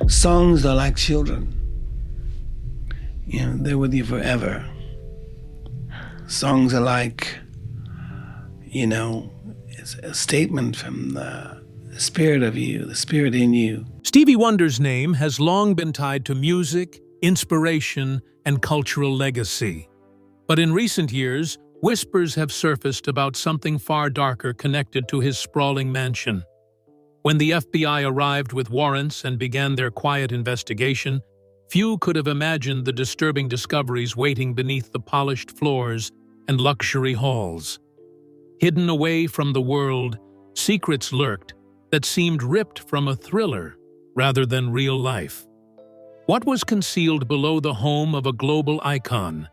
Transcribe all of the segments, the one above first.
Songs are like children. They're with you forever. Songs are like, it's a statement from the spirit of you, the spirit in you. Stevie Wonder's name has long been tied to music, inspiration, and cultural legacy. But in recent years, whispers have surfaced about something far darker connected to his sprawling mansion. When the FBI arrived with warrants and began their quiet investigation, few could have imagined the disturbing discoveries waiting beneath the polished floors and luxury halls. Hidden away from the world, secrets lurked that seemed ripped from a thriller rather than real life. What was concealed below the home of a global icon?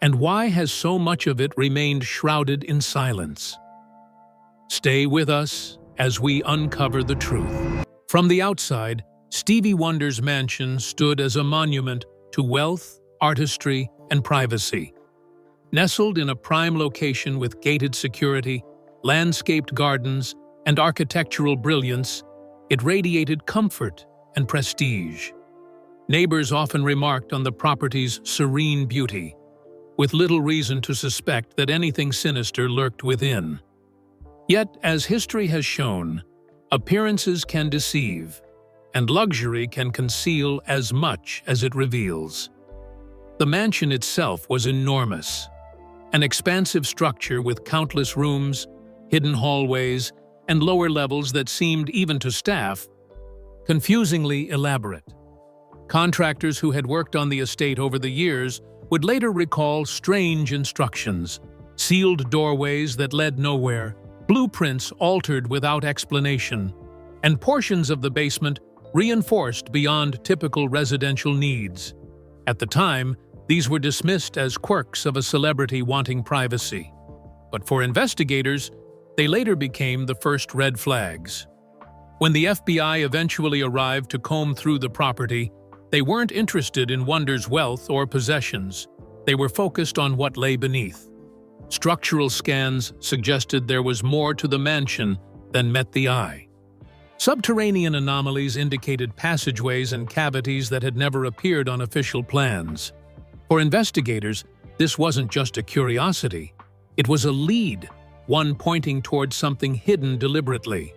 And why has so much of it remained shrouded in silence? Stay with us as we uncover the truth. From the outside, Stevie Wonder's mansion stood as a monument to wealth, artistry, and privacy. Nestled in a prime location with gated security, landscaped gardens, and architectural brilliance, it radiated comfort and prestige. Neighbors often remarked on the property's serene beauty, with little reason to suspect that anything sinister lurked within. Yet, as history has shown, appearances can deceive, and luxury can conceal as much as it reveals. The mansion itself was enormous, an expansive structure with countless rooms, hidden hallways, and lower levels that seemed, even to staff, confusingly elaborate. Contractors who had worked on the estate over the years would later recall strange instructions, sealed doorways that led nowhere, blueprints altered without explanation, and portions of the basement reinforced beyond typical residential needs. At the time, these were dismissed as quirks of a celebrity wanting privacy. But for investigators, they later became the first red flags. When the FBI eventually arrived to comb through the property, they weren't interested in Wonder's wealth or possessions. They were focused on what lay beneath. Structural scans suggested there was more to the mansion than met the eye. Subterranean anomalies indicated passageways and cavities that had never appeared on official plans. For investigators, this wasn't just a curiosity. It was a lead, one pointing towards something hidden deliberately.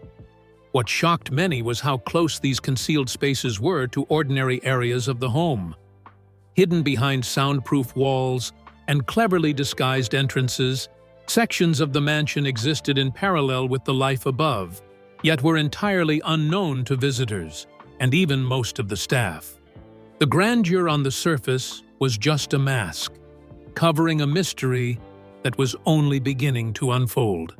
What shocked many was how close these concealed spaces were to ordinary areas of the home. Hidden behind soundproof walls and cleverly disguised entrances, sections of the mansion existed in parallel with the life above, yet were entirely unknown to visitors, and even most of the staff. The grandeur on the surface was just a mask, covering a mystery that was only beginning to unfold.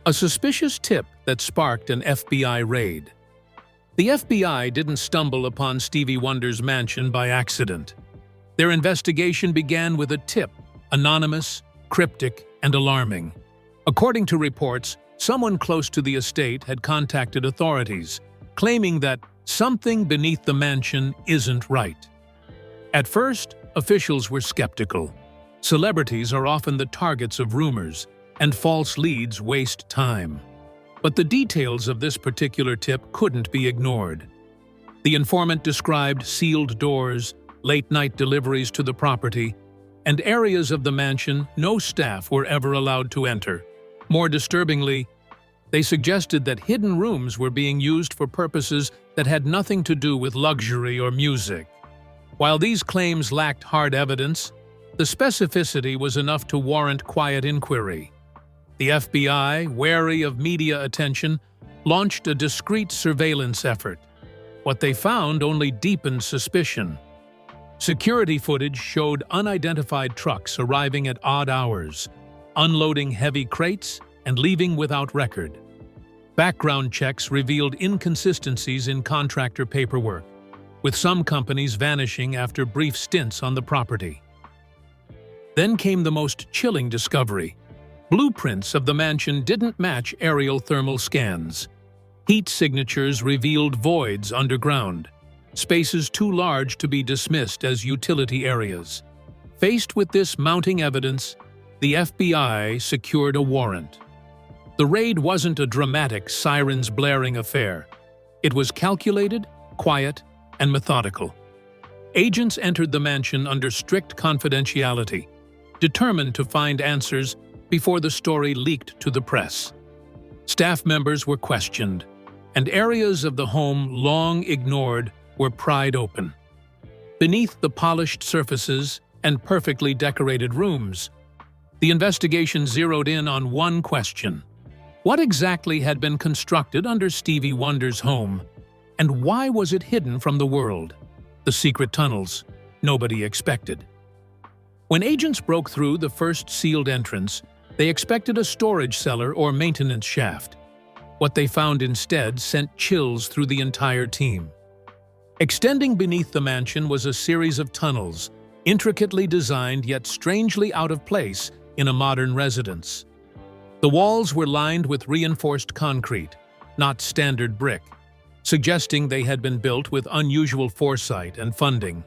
A suspicious tip that sparked an FBI raid. The FBI didn't stumble upon Stevie Wonder's mansion by accident. Their investigation began with a tip, anonymous, cryptic, and alarming. According to reports, someone close to the estate had contacted authorities, claiming that something beneath the mansion isn't right. At first, officials were skeptical. Celebrities are often the targets of rumors, and false leads waste time. But the details of this particular tip couldn't be ignored. The informant described sealed doors, late-night deliveries to the property, and areas of the mansion no staff were ever allowed to enter. More disturbingly, they suggested that hidden rooms were being used for purposes that had nothing to do with luxury or music. While these claims lacked hard evidence, the specificity was enough to warrant quiet inquiry. The FBI, wary of media attention, launched a discreet surveillance effort. What they found only deepened suspicion. Security footage showed unidentified trucks arriving at odd hours, unloading heavy crates and leaving without record. Background checks revealed inconsistencies in contractor paperwork, with some companies vanishing after brief stints on the property. Then came the most chilling discovery. Blueprints of the mansion didn't match aerial thermal scans. Heat signatures revealed voids underground, spaces too large to be dismissed as utility areas. Faced with this mounting evidence, the FBI secured a warrant. The raid wasn't a dramatic, sirens blaring affair. It was calculated, quiet, and methodical. Agents entered the mansion under strict confidentiality, determined to find answers before the story leaked to the press. Staff members were questioned, and areas of the home long ignored were pried open. Beneath the polished surfaces and perfectly decorated rooms, the investigation zeroed in on one question. What exactly had been constructed under Stevie Wonder's home, and why was it hidden from the world? The secret tunnels nobody expected. When agents broke through the first sealed entrance, they expected a storage cellar or maintenance shaft. What they found instead sent chills through the entire team. Extending beneath the mansion was a series of tunnels, intricately designed yet strangely out of place in a modern residence. The walls were lined with reinforced concrete, not standard brick, suggesting they had been built with unusual foresight and funding.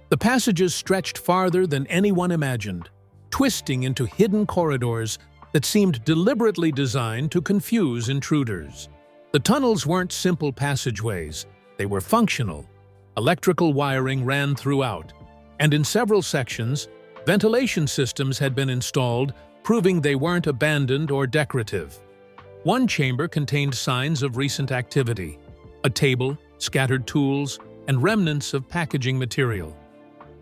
The passages stretched farther than anyone imagined, twisting into hidden corridors that seemed deliberately designed to confuse intruders. The tunnels weren't simple passageways, they were functional. Electrical wiring ran throughout, and in several sections, ventilation systems had been installed, proving they weren't abandoned or decorative. One chamber contained signs of recent activity: a table, scattered tools, and remnants of packaging material.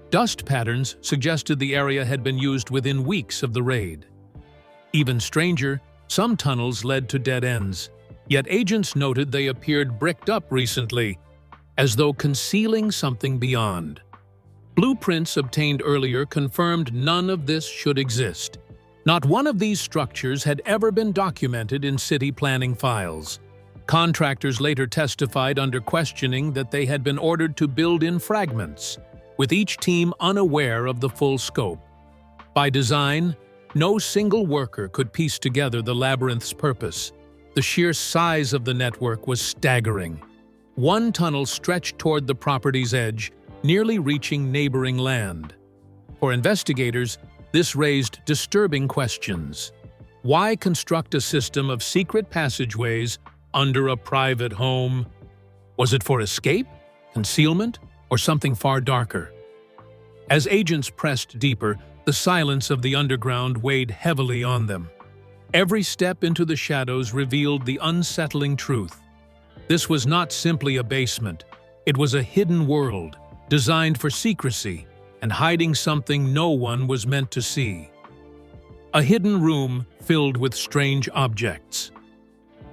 Dust patterns suggested the area had been used within weeks of the raid. Even stranger, some tunnels led to dead ends, yet agents noted they appeared bricked up recently, as though concealing something beyond. Blueprints obtained earlier confirmed none of this should exist. Not one of these structures had ever been documented in city planning files. Contractors later testified under questioning that they had been ordered to build in fragments, with each team unaware of the full scope. By design, no single worker could piece together the labyrinth's purpose. The sheer size of the network was staggering. One tunnel stretched toward the property's edge, nearly reaching neighboring land. For investigators, this raised disturbing questions. Why construct a system of secret passageways under a private home? Was it for escape, concealment, or something far darker? As agents pressed deeper, the silence of the underground weighed heavily on them. Every step into the shadows revealed the unsettling truth. This was not simply a basement. It was a hidden world, designed for secrecy and hiding something no one was meant to see. A hidden room filled with strange objects.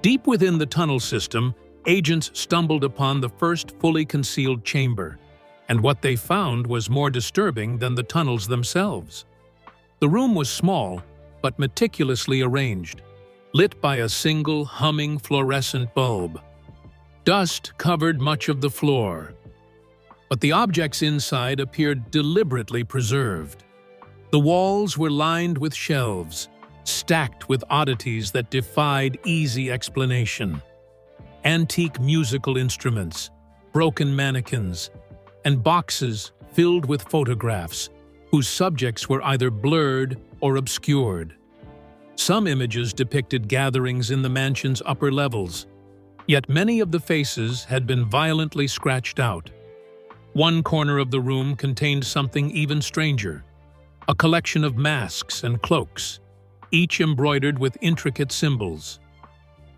Deep within the tunnel system, agents stumbled upon the first fully concealed chamber, and what they found was more disturbing than the tunnels themselves. The room was small, but meticulously arranged, lit by a single humming fluorescent bulb. Dust covered much of the floor, but the objects inside appeared deliberately preserved. The walls were lined with shelves, stacked with oddities that defied easy explanation. Antique musical instruments, broken mannequins, and boxes filled with photographs whose subjects were either blurred or obscured. Some images depicted gatherings in the mansion's upper levels, yet many of the faces had been violently scratched out. One corner of the room contained something even stranger: a collection of masks and cloaks, each embroidered with intricate symbols.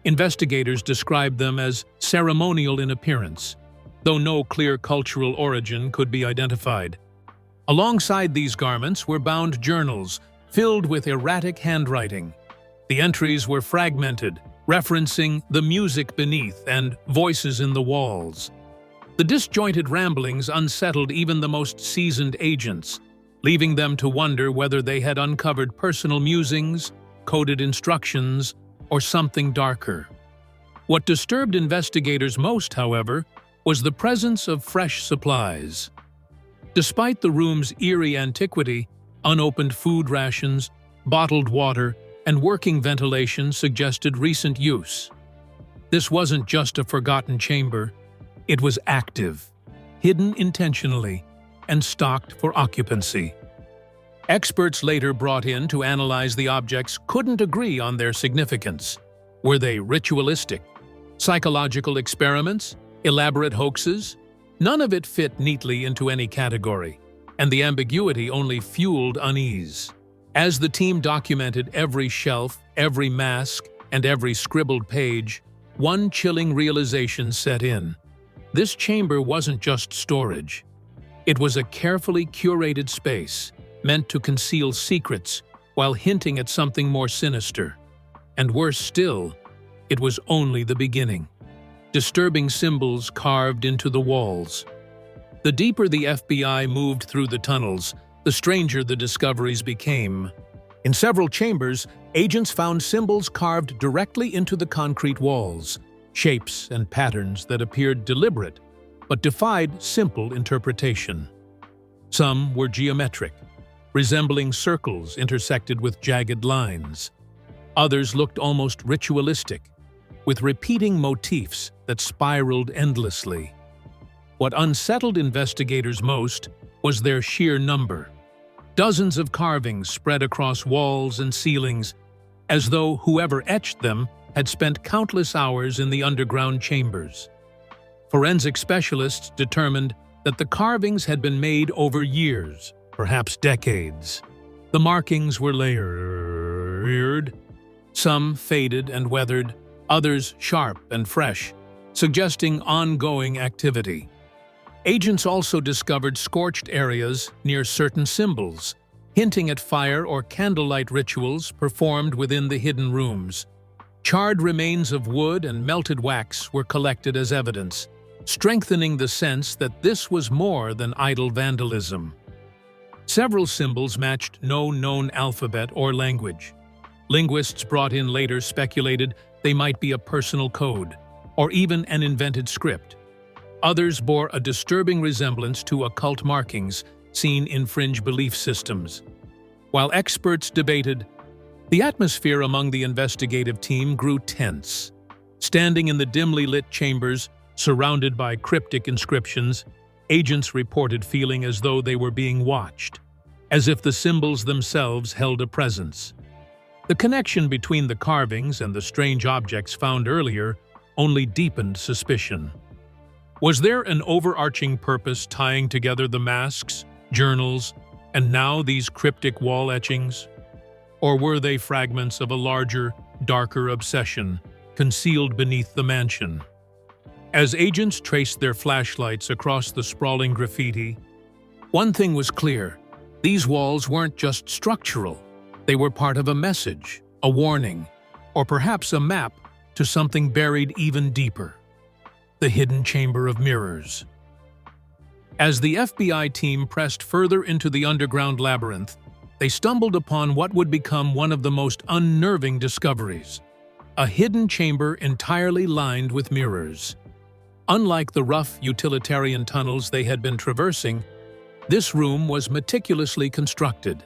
Investigators described them as ceremonial in appearance, though no clear cultural origin could be identified. Alongside these garments were bound journals filled with erratic handwriting. The entries were fragmented, referencing the music beneath and voices in the walls. The disjointed ramblings unsettled even the most seasoned agents, leaving them to wonder whether they had uncovered personal musings, coded instructions, or something darker. What disturbed investigators most, however, was the presence of fresh supplies. Despite the room's eerie antiquity, unopened food rations, bottled water, and working ventilation suggested recent use. This wasn't just a forgotten chamber. It was active, hidden intentionally, and stocked for occupancy. Experts later brought in to analyze the objects couldn't agree on their significance. Were they ritualistic, psychological experiments, elaborate hoaxes? None of it fit neatly into any category, and the ambiguity only fueled unease. As the team documented every shelf, every mask, and every scribbled page, one chilling realization set in. This chamber wasn't just storage. It was a carefully curated space, meant to conceal secrets while hinting at something more sinister. And worse still, it was only the beginning. Disturbing symbols carved into the walls. The deeper the FBI moved through the tunnels, the stranger the discoveries became. In several chambers, agents found symbols carved directly into the concrete walls, shapes and patterns that appeared deliberate but defied simple interpretation. Some were geometric, resembling circles intersected with jagged lines. Others looked almost ritualistic, with repeating motifs that spiraled endlessly. What unsettled investigators most was their sheer number. Dozens of carvings spread across walls and ceilings, as though whoever etched them had spent countless hours in the underground chambers. Forensic specialists determined that the carvings had been made over years, perhaps decades. The markings were layered, some faded and weathered, others sharp and fresh, suggesting ongoing activity. Agents also discovered scorched areas near certain symbols, hinting at fire or candlelight rituals performed within the hidden rooms. Charred remains of wood and melted wax were collected as evidence, strengthening the sense that this was more than idle vandalism. Several symbols matched no known alphabet or language. Linguists brought in later speculated they might be a personal code, or even an invented script. Others bore a disturbing resemblance to occult markings seen in fringe belief systems. While experts debated, the atmosphere among the investigative team grew tense. Standing in the dimly lit chambers, surrounded by cryptic inscriptions, agents reported feeling as though they were being watched, as if the symbols themselves held a presence. The connection between the carvings and the strange objects found earlier only deepened suspicion. Was there an overarching purpose tying together the masks, journals, and now these cryptic wall etchings? Or were they fragments of a larger, darker obsession concealed beneath the mansion? As agents traced their flashlights across the sprawling graffiti, one thing was clear: these walls weren't just structural. They were part of a message, a warning, or perhaps a map to something buried even deeper: the hidden chamber of mirrors. As the FBI team pressed further into the underground labyrinth, they stumbled upon what would become one of the most unnerving discoveries: a hidden chamber entirely lined with mirrors. Unlike the rough utilitarian tunnels they had been traversing, this room was meticulously constructed.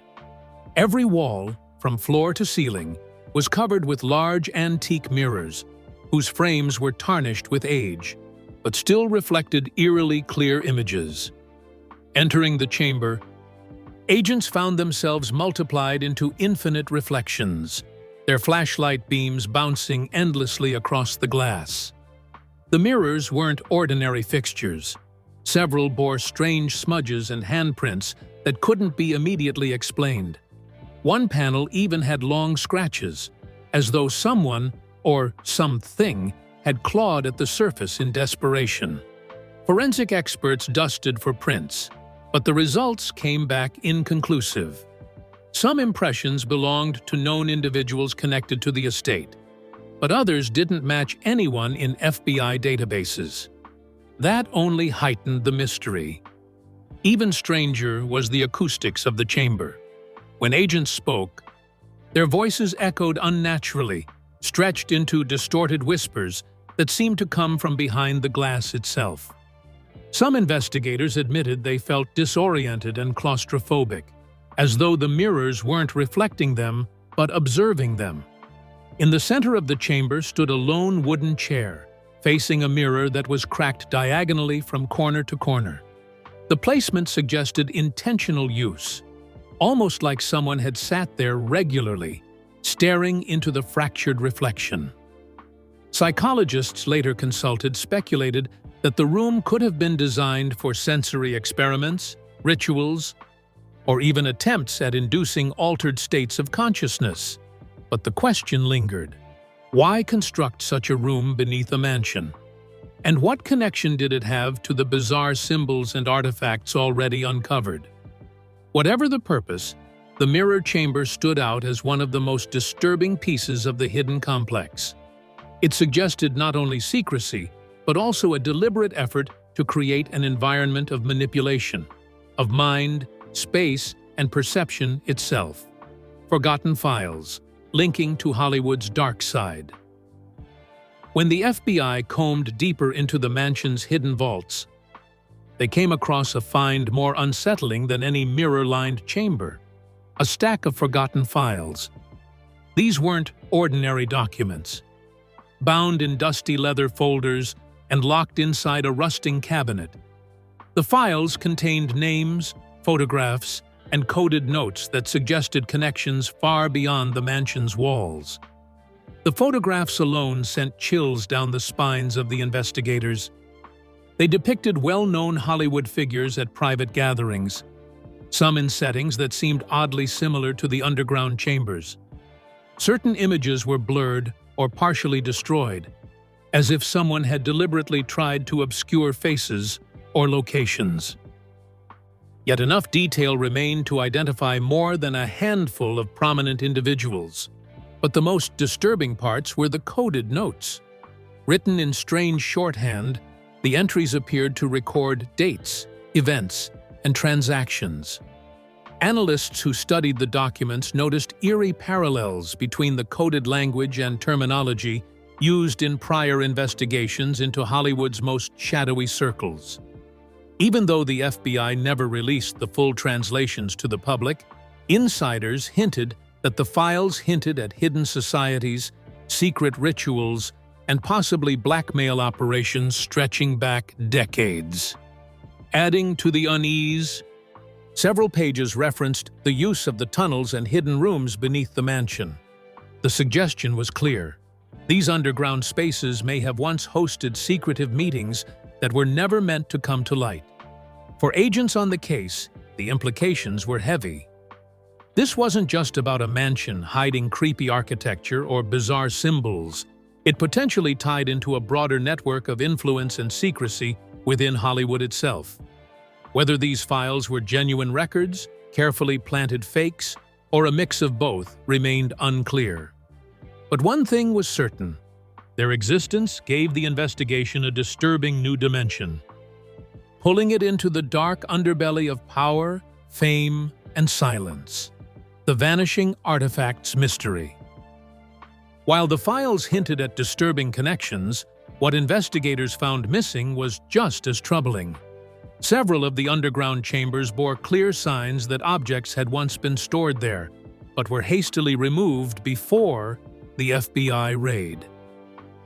Every wall, from floor to ceiling, was covered with large antique mirrors, whose frames were tarnished with age, but still reflected eerily clear images. Entering the chamber, agents found themselves multiplied into infinite reflections, their flashlight beams bouncing endlessly across the glass. The mirrors weren't ordinary fixtures. Several bore strange smudges and handprints that couldn't be immediately explained. One panel even had long scratches, as though someone, or something, had clawed at the surface in desperation. Forensic experts dusted for prints, but the results came back inconclusive. Some impressions belonged to known individuals connected to the estate, but others didn't match anyone in FBI databases. That only heightened the mystery. Even stranger was the acoustics of the chamber. When agents spoke, their voices echoed unnaturally, stretched into distorted whispers that seemed to come from behind the glass itself. Some investigators admitted they felt disoriented and claustrophobic, as though the mirrors weren't reflecting them, but observing them. In the center of the chamber stood a lone wooden chair, facing a mirror that was cracked diagonally from corner to corner. The placement suggested intentional use, almost like someone had sat there regularly, staring into the fractured reflection. Psychologists later consulted speculated that the room could have been designed for sensory experiments, rituals, or even attempts at inducing altered states of consciousness. But the question lingered. Why construct such a room beneath a mansion? And what connection did it have to the bizarre symbols and artifacts already uncovered? Whatever the purpose, the mirror chamber stood out as one of the most disturbing pieces of the hidden complex. It suggested not only secrecy, but also a deliberate effort to create an environment of manipulation, of mind, space, and perception itself. Forgotten files, linking to Hollywood's dark side. When the FBI combed deeper into the mansion's hidden vaults, they came across a find more unsettling than any mirror-lined chamber: a stack of forgotten files. These weren't ordinary documents. Bound in dusty leather folders and locked inside a rusting cabinet, the files contained names, photographs, and coded notes that suggested connections far beyond the mansion's walls. The photographs alone sent chills down the spines of the investigators. They depicted well-known Hollywood figures at private gatherings, some in settings that seemed oddly similar to the underground chambers. Certain images were blurred or partially destroyed, as if someone had deliberately tried to obscure faces or locations. Yet enough detail remained to identify more than a handful of prominent individuals. But the most disturbing parts were the coded notes. Written in strange shorthand, the entries appeared to record dates, events, and transactions. Analysts who studied the documents noticed eerie parallels between the coded language and terminology used in prior investigations into Hollywood's most shadowy circles. Even though the FBI never released the full translations to the public, insiders hinted that the files hinted at hidden societies, secret rituals, and possibly blackmail operations stretching back decades. Adding to the unease, several pages referenced the use of the tunnels and hidden rooms beneath the mansion. The suggestion was clear. These underground spaces may have once hosted secretive meetings that were never meant to come to light. For agents on the case, the implications were heavy. This wasn't just about a mansion hiding creepy architecture or bizarre symbols. It potentially tied into a broader network of influence and secrecy within Hollywood itself. Whether these files were genuine records, carefully planted fakes, or a mix of both remained unclear. But one thing was certain: their existence gave the investigation a disturbing new dimension, pulling it into the dark underbelly of power, fame, and silence. The vanishing artifacts mystery. While the files hinted at disturbing connections, what investigators found missing was just as troubling. Several of the underground chambers bore clear signs that objects had once been stored there, but were hastily removed before the FBI raid.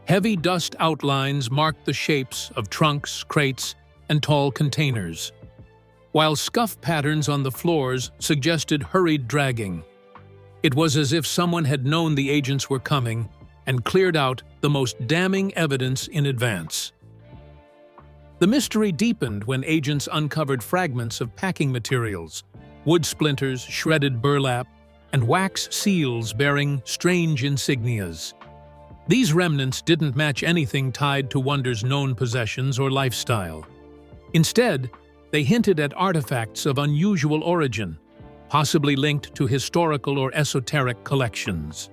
Heavy dust outlines marked the shapes of trunks, crates, and tall containers, while scuff patterns on the floors suggested hurried dragging. It was as if someone had known the agents were coming and cleared out the most damning evidence in advance. The mystery deepened when agents uncovered fragments of packing materials, wood splinters, shredded burlap, and wax seals bearing strange insignias. These remnants didn't match anything tied to Wonder's known possessions or lifestyle. Instead, they hinted at artifacts of unusual origin, possibly linked to historical or esoteric collections.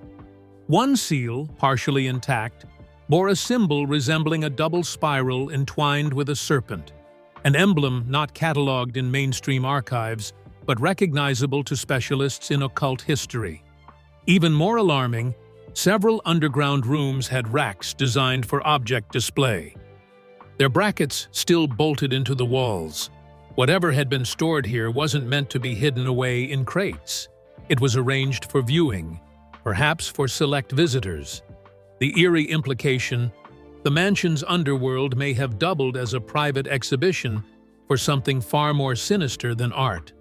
One seal, partially intact, bore a symbol resembling a double spiral entwined with a serpent, an emblem not catalogued in mainstream archives, but recognizable to specialists in occult history. Even more alarming, several underground rooms had racks designed for object display, their brackets still bolted into the walls. Whatever had been stored here wasn't meant to be hidden away in crates. It was arranged for viewing, perhaps for select visitors. The eerie implication: the mansion's underworld may have doubled as a private exhibition for something far more sinister than art.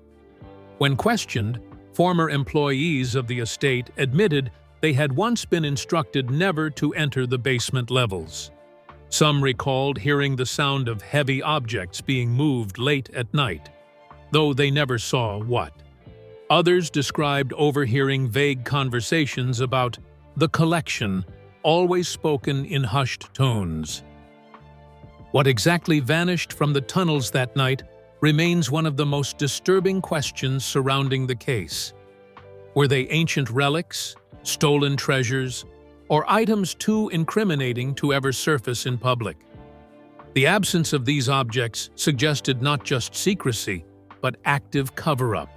When questioned, former employees of the estate admitted they had once been instructed never to enter the basement levels. Some recalled hearing the sound of heavy objects being moved late at night, though they never saw what. Others described overhearing vague conversations about the collection, always spoken in hushed tones. What exactly vanished from the tunnels that night remains one of the most disturbing questions surrounding the case. Were they ancient relics, stolen treasures, or items too incriminating to ever surface in public? The absence of these objects suggested not just secrecy, but active cover-up.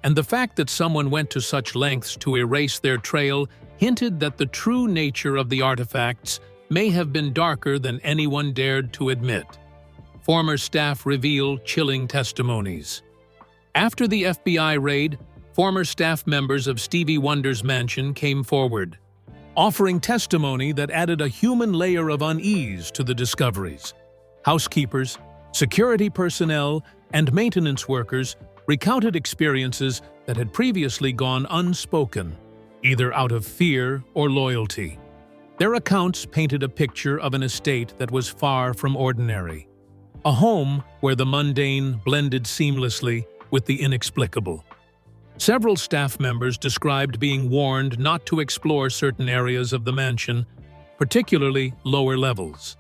And the fact that someone went to such lengths to erase their trail hinted that the true nature of the artifacts may have been darker than anyone dared to admit. Former staff reveal chilling testimonies. After the FBI raid, former staff members of Stevie Wonder's mansion came forward, offering testimony that added a human layer of unease to the discoveries. Housekeepers, security personnel, and maintenance workers recounted experiences that had previously gone unspoken, either out of fear or loyalty. Their accounts painted a picture of an estate that was far from ordinary, a home where the mundane blended seamlessly with the inexplicable. Several staff members described being warned not to explore certain areas of the mansion, particularly lower levels.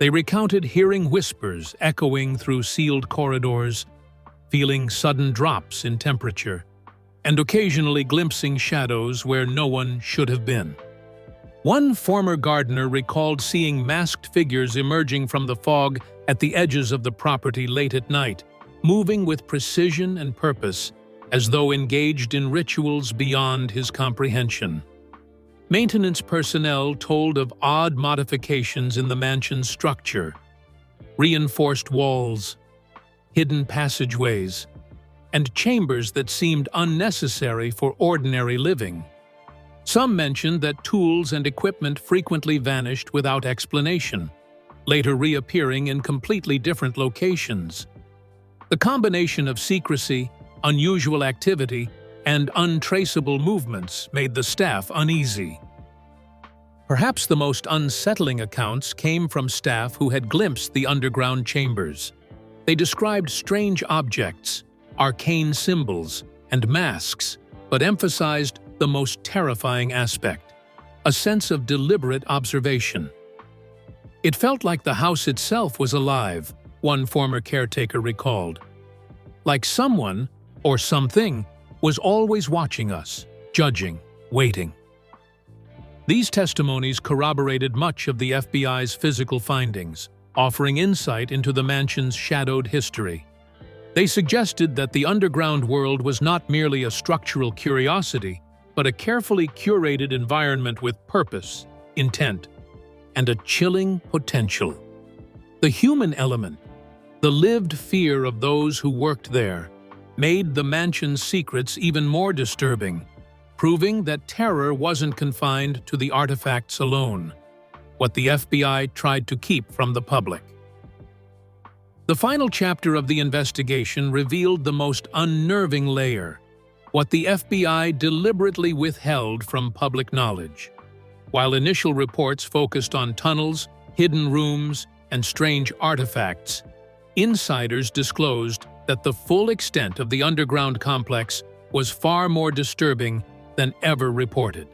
They recounted hearing whispers echoing through sealed corridors, feeling sudden drops in temperature, and occasionally glimpsing shadows where no one should have been. One former gardener recalled seeing masked figures emerging from the fog at the edges of the property late at night, moving with precision and purpose, as though engaged in rituals beyond his comprehension. Maintenance personnel told of odd modifications in the mansion's structure: reinforced walls, hidden passageways, and chambers that seemed unnecessary for ordinary living. Some mentioned that tools and equipment frequently vanished without explanation, later reappearing in completely different locations. The combination of secrecy, unusual activity, and untraceable movements made the staff uneasy. Perhaps the most unsettling accounts came from staff who had glimpsed the underground chambers. They described strange objects, arcane symbols, and masks, but emphasized the most terrifying aspect: a sense of deliberate observation. It felt like the house itself was alive, one former caretaker recalled. Like someone, or something, was always watching us, judging, waiting. These testimonies corroborated much of the FBI's physical findings, offering insight into the mansion's shadowed history. They suggested that the underground world was not merely a structural curiosity, but a carefully curated environment with purpose, intent, and a chilling potential. The human element, the lived fear of those who worked there, made the mansion's secrets even more disturbing, proving that terror wasn't confined to the artifacts alone, what the FBI tried to keep from the public. The final chapter of the investigation revealed the most unnerving layer: what the FBI deliberately withheld from public knowledge. While initial reports focused on tunnels, hidden rooms, and strange artifacts, insiders disclosed that the full extent of the underground complex was far more disturbing than ever reported.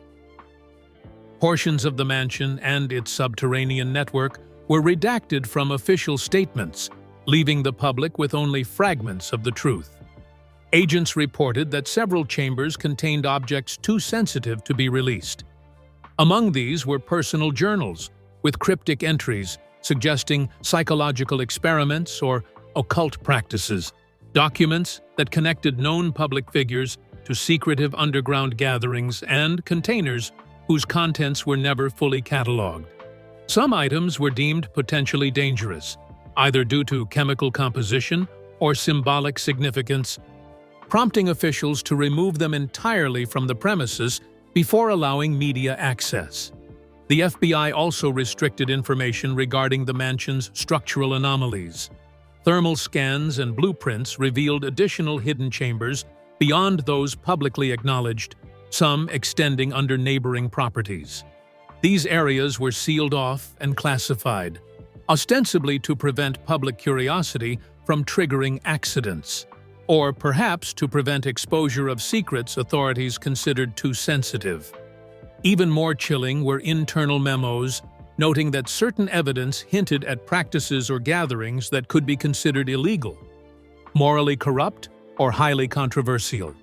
Portions of the mansion and its subterranean network were redacted from official statements, leaving the public with only fragments of the truth. Agents reported that several chambers contained objects too sensitive to be released. Among these were personal journals, with cryptic entries suggesting psychological experiments or occult practices, documents that connected known public figures to secretive underground gatherings, and containers whose contents were never fully catalogued. Some items were deemed potentially dangerous, either due to chemical composition or symbolic significance, prompting officials to remove them entirely from the premises before allowing media access. The FBI also restricted information regarding the mansion's structural anomalies. Thermal scans and blueprints revealed additional hidden chambers beyond those publicly acknowledged, some extending under neighboring properties. These areas were sealed off and classified, ostensibly to prevent public curiosity from triggering accidents, or perhaps to prevent exposure of secrets authorities considered too sensitive. Even more chilling were internal memos noting that certain evidence hinted at practices or gatherings that could be considered illegal, morally corrupt, or highly controversial.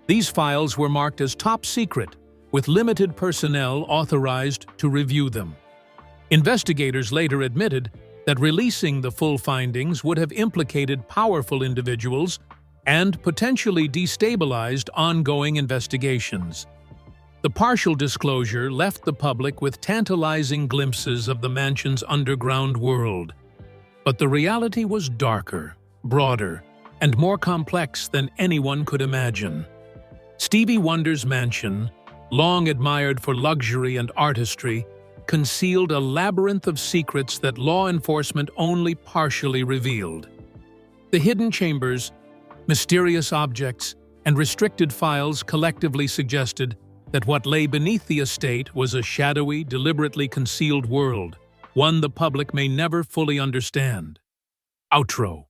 These files were marked as top secret, with limited personnel authorized to review them. Investigators later admitted that releasing the full findings would have implicated powerful individuals and potentially destabilized ongoing investigations. The partial disclosure left the public with tantalizing glimpses of the mansion's underground world. But the reality was darker, broader, and more complex than anyone could imagine. Stevie Wonder's mansion, long admired for luxury and artistry, concealed a labyrinth of secrets that law enforcement only partially revealed. The hidden chambers, mysterious objects, and restricted files collectively suggested that what lay beneath the estate was a shadowy, deliberately concealed world, one the public may never fully understand. Outro.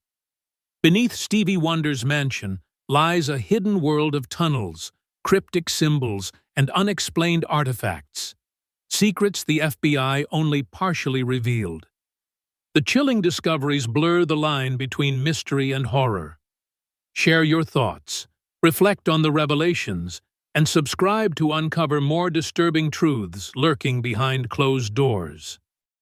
Beneath Stevie Wonder's mansion lies a hidden world of tunnels, cryptic symbols, and unexplained artifacts. Secrets the FBI only partially revealed. The chilling discoveries blur the line between mystery and horror. Share your thoughts, reflect on the revelations, and subscribe to uncover more disturbing truths lurking behind closed doors.